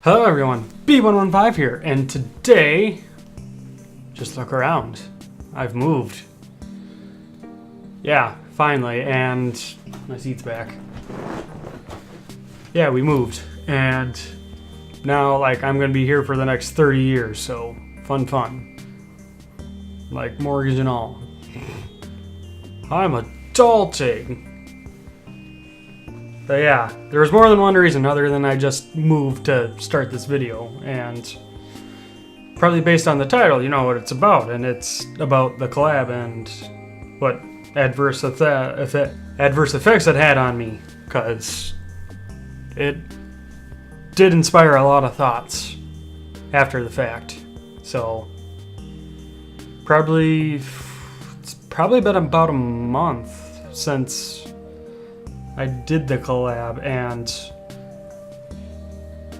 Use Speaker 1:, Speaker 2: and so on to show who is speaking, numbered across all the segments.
Speaker 1: Hello everyone, B115 here, and today, just look around. I've moved. Yeah, finally, and my seat's back. Yeah, we moved, and now, I'm gonna be here for the next 30 years, so fun. Like, mortgage and all. I'm adulting. But yeah, there was more than one reason other than I just moved to start this video, and probably based on the title, you know what it's about, and it's about the collab and what adverse effects it had on me, because it did inspire a lot of thoughts after the fact. So it's probably been about a month since I did the collab, and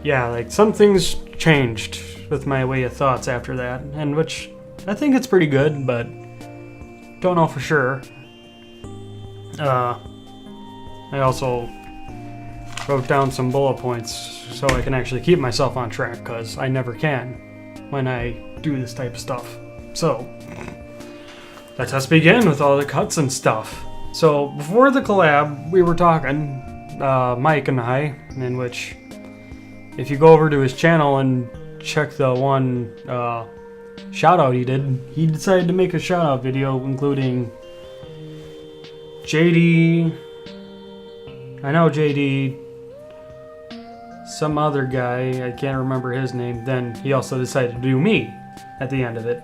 Speaker 1: yeah, some things changed with my way of thoughts after that, and which I think it's pretty good, but don't know for sure. I also wrote down some bullet points so I can actually keep myself on track, because I never can when I do this type of stuff. So let us begin with all the cuts and stuff. So before the collab, we were talking, Mike and I, in which, if you go over to his channel and check the one shout out he did, he decided to make a shout out video including JD, I know JD, some other guy, I can't remember his name, then he also decided to do me at the end of it.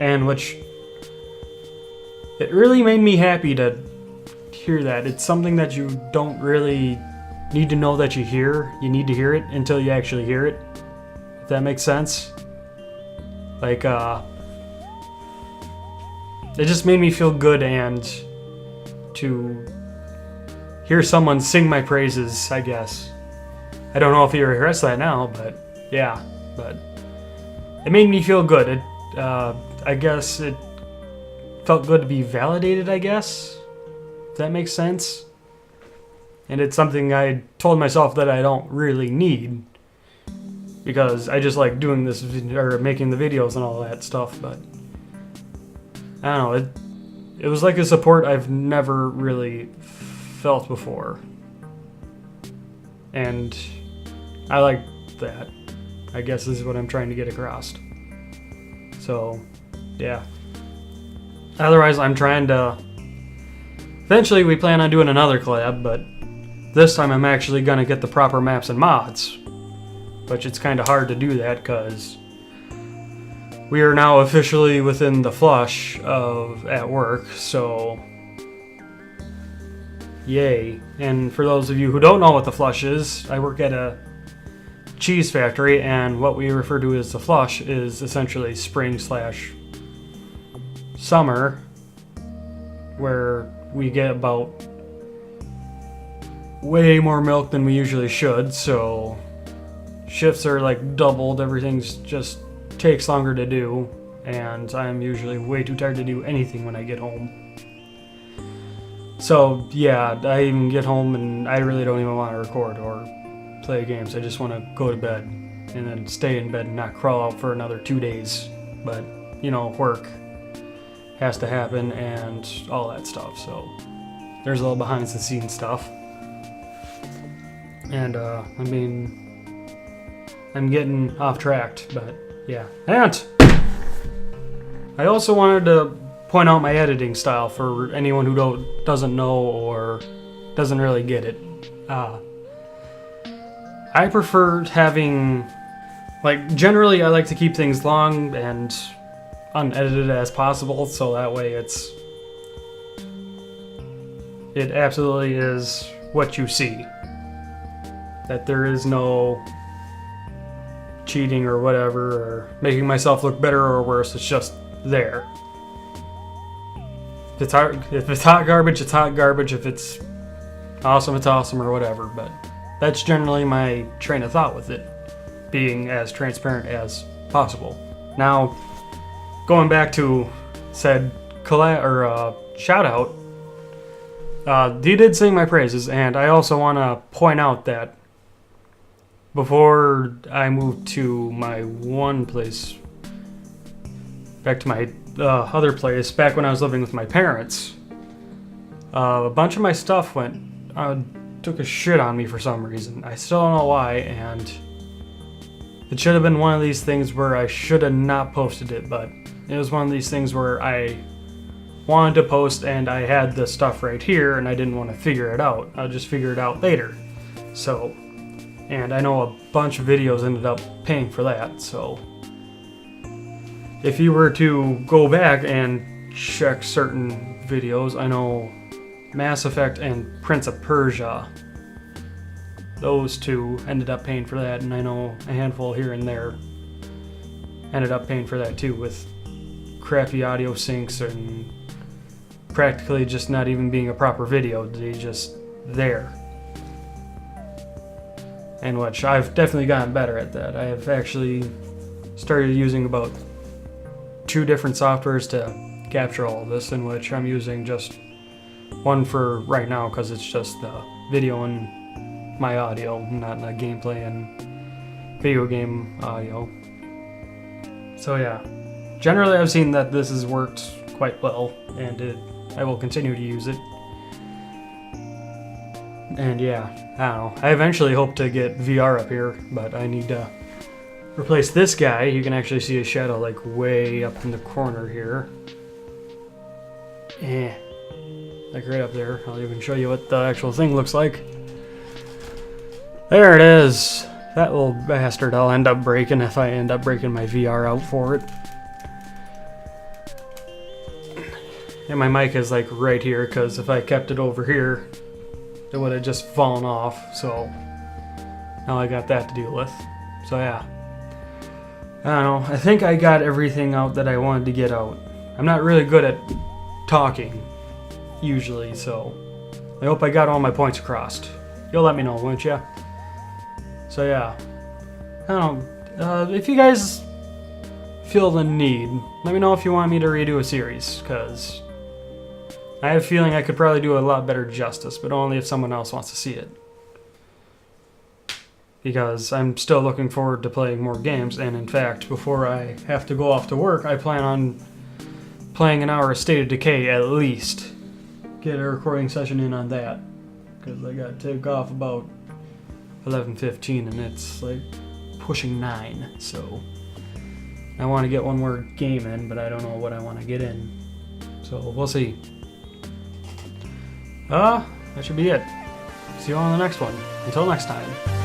Speaker 1: And which, it really made me happy to hear that. It's something that you don't really need to know that you hear. You need to hear it until you actually hear it. If that makes sense. It just made me feel good, and to hear someone sing my praises, I guess. I don't know if he regrets that now, but yeah. But it made me feel good. I guess it felt good to be validated, I guess, if that makes sense. And it's something I told myself that I don't really need, because I just like doing this or making the videos and all that stuff. But I don't know, it was like a support I've never really felt before, and I like that, I guess is what I'm trying to get across. So yeah. Otherwise, I'm trying to... Eventually, we plan on doing another collab, but this time I'm actually going to get the proper maps and mods. Which it's kind of hard to do that, because we are now officially within the flush at work, so... Yay. And for those of you who don't know what the flush is, I work at a cheese factory, and what we refer to as the flush is essentially spring/summer, where we get about way more milk than we usually should, so shifts are doubled, everything's just takes longer to do, and I'm usually way too tired to do anything when I get home. So yeah, I even get home and I really don't even want to record or play games. I just want to go to bed and then stay in bed and not crawl out for another 2 days. But you know, work has to happen and all that stuff, so there's a little behind the scenes stuff. And I'm getting off track, but yeah. And I also wanted to point out my editing style for anyone who doesn't know or doesn't really get it. I prefer having, generally I like to keep things long and unedited as possible, so that way it absolutely is what you see. That there is no cheating or whatever, or making myself look better or worse. It's just there. If it's hot garbage, it's hot garbage. If it's awesome, it's awesome, or whatever. But that's generally my train of thought with it, being as transparent as possible. Now, going back to said collab or shout out, he did sing my praises, and I also want to point out that before I moved to my one place, back to my other place, back when I was living with my parents, a bunch of my stuff took a shit on me for some reason. I still don't know why, and it should have been one of these things where I should have not posted it, but it was one of these things where I wanted to post and I had the stuff right here and I didn't want to figure it out. I'll just figure it out later. So, and I know a bunch of videos ended up paying for that, so if you were to go back and check certain videos, I know Mass Effect and Prince of Persia, those two ended up paying for that, and I know a handful here and there ended up paying for that too, with crappy audio syncs and practically just not even being a proper video, they just there. And which I've definitely gotten better at that. I have actually started using about 2 different softwares to capture all of this, in which I'm using just one for right now because it's just the video and my audio, not the gameplay and video game audio. So yeah, generally I've seen that this has worked quite well, and I will continue to use it. And yeah, I don't know. I eventually hope to get VR up here, but I need to replace this guy. You can actually see his shadow like way up in the corner here. Like right up there. I'll even show you what the actual thing looks like. There it is. That little bastard I'll end up breaking if I end up breaking my VR out for it. And my mic is like right here, because if I kept it over here, it would have just fallen off. So now I got that to deal with. So yeah, I don't know. I think I got everything out that I wanted to get out. I'm not really good at talking usually, so I hope I got all my points across. You'll let me know, won't you? So yeah, I don't know. If you guys feel the need, let me know if you want me to redo a series, because I have a feeling I could probably do a lot better justice, but only if someone else wants to see it. Because I'm still looking forward to playing more games, and in fact, before I have to go off to work, I plan on playing an hour of State of Decay at least. Get a recording session in on that, because I got to take off about 11:15, and it's like pushing 9, so I want to get one more game in, but I don't know what I want to get in, so we'll see. That should be it. See you on the next one. Until next time.